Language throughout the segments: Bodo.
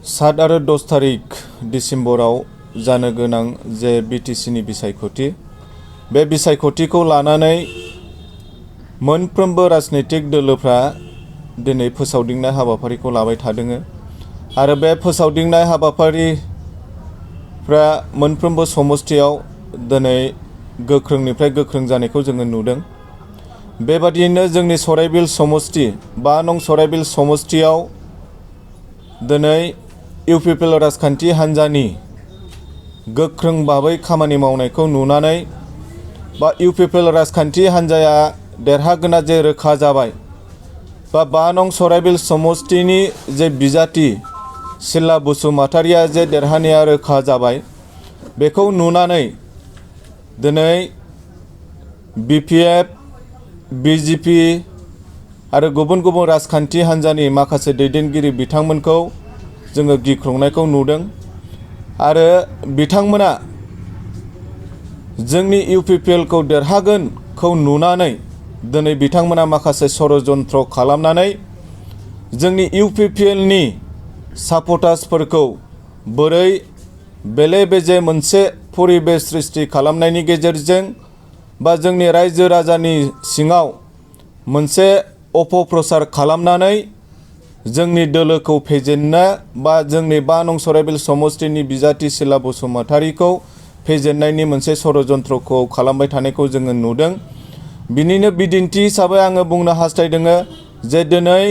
7 आरो 10 तारिख डिसेम्बराव जानो गोनां जे बिटिसिनि बिसायख'थि बे बिसायख'थिखौ लानानै मोनफ्रोमबो राजनैतिक दोलोफ्रा दिनै फोसावदिंनाय हाबाफारिखौ लाबाय थादों आरो बे फोसावदिंनाय हाबाफारिफ्रा मोनफ्रोमबो समस्थियाव दिनै गोख्रोंनिफ्राय गोख्रों जानायखौ जोङो नुदों। बेबादियैनो जोंनि सराइबिल समस्ति 5 नं सराइबिल समस्तियाव दिनै इउपिपिएल राजखान्थि हान्जानि गोख्रों भाबै खामानि मावनायखौ नुनानै बा इउपिपिएल राजखान्थि हान्जाया देरहागोना जे रोखा जाबाय बा 5 नं सराइबिल समस्तिनि जे बिजाथि सिला बसुमतारिया जे देरहानाया रोखा जाबाय बेखौ नुनानै दिनै बिपिएफ बिजेपि आरो गुबुन गुबुन राजखान्थि हान्जानि माखासे दैदेनगिरि बिथांमोनखौ जोङो गिख्रंनायखौ नुदों आरो बिथांमोना जोंनि इउपिपिएलखौ देरहागोनखौ नुनानै दिनै बिथांमोना माखासे षड़यन्त्र खालामनानै जोंनि इउपिपिएलनि सापर्टार्सफोरखौ बोरै बेले बेजे मोनसे परिबेस सृष्टि खालामनायनि गेजेरजों बा जोंनि रायजो राजानि सिङाव मोनसे अपप्रचार खालामनानै जोंनि दोलोखौ फेजेननो बा जोंनि 5 नं सराइबिल समस्तिनि बिजाथि सिला बसुमतारिखौ फेजेननायनि मोनसे षड़यन्त्रखौ खालामबाय थानायखौ जोङो नुदों। बिनिनो बिदिन्थि हिसाबै आङो बुंनो हास्थायदों जे दिनै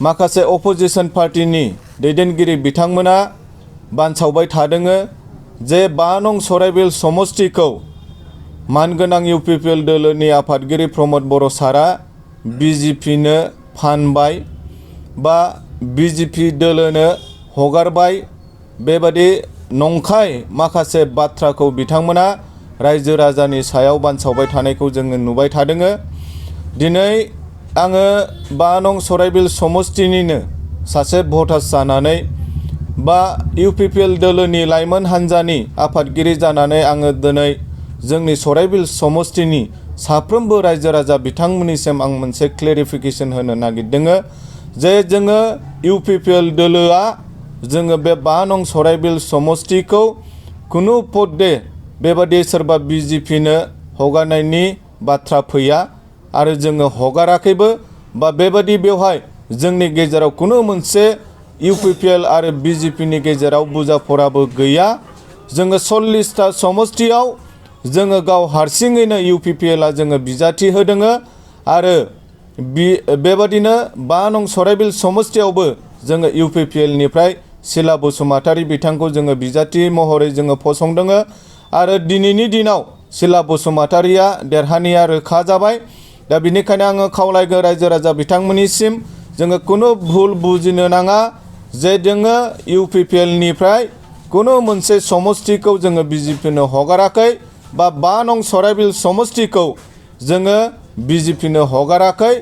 माखासे अपोजिशन पार्टिनि दैदेनगिरि बिथांमोना बानसावबाय थादों जे 5 नं सराइबिल समस्तिखौ मानगोनां इउपिपिएल दोलोनि आफादगिरि प्रमद बर' सारा बिजेपिनो फानबाय बा बिजेपि दोलोनो हगारबाय। बेबादि नंखाय माखासे बाथ्राखौ बिथांमोना रायजो राजानि सायाव बानसावबाय थानायखौ जोङो नुबाय थादों। दिनै आङो 5 नं सराइबिल समस्तिनिनो सासे भटार्स जानानै बा इउपिपिएल दोलोनि लाइमोन हान्जानि आफादगिरि जानानै आङो दिनै जोंनि सराइबिल समस्तिनि साफ्रोमबो रायजो राजा बिथांमोननिसिम आं मोनसे क्लेरिफिकेसन होनो नागिरदों जे जोङो इउपिपिएल दोलोआ जोङो बे 5 नं सराइबिल समस्तिखौ खुनु पदे बेबादि सोरबा बिजेपिनो हगारनायनि बाथ्रा फैया आरो जोङो हगाराखैबो बा बेबादि बेवहाय जोंनि गेजेराव खुनु मोनसे इउपिपिएल आरो बिजेपिनि गेजेराव बुजाफराबो गैया। जोङो 40टा समस्तियाव जोङो गाव हारसिङैनो इउपिपिएलआ जोङो बिजाथि होदों आरो बेबादिनो 5 नं सराइबिल समस्तियावबो जोङो इउपिपिएलनिफ्राय सिला बसुमतारि बिथांखौ जोङो बिजाथि महरै जोङो फसंदों आरो दिनैनि दिनाव सिला बसुमतारिया देरहानाया रोखा जाबाय। दा बिनिखायनो आङो खावलायगोन रायजो राजा बिथांमोननिसिम जोङो खुनु भुल बुजिनो नाङा जे जोङो इउपिपिएलनिफ्राय खुनु मोनसे समस्तिखौ जोङो बिजेपिनो हगाराखै बा 5 नं सराइबिल समस्तिखौ जोङो बिजेपिनो हगाराखै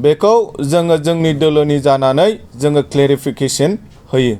बेखौ जोङो जोंनि दोलोनि जानानै जोङो क्लेरिफिकेसन होयो।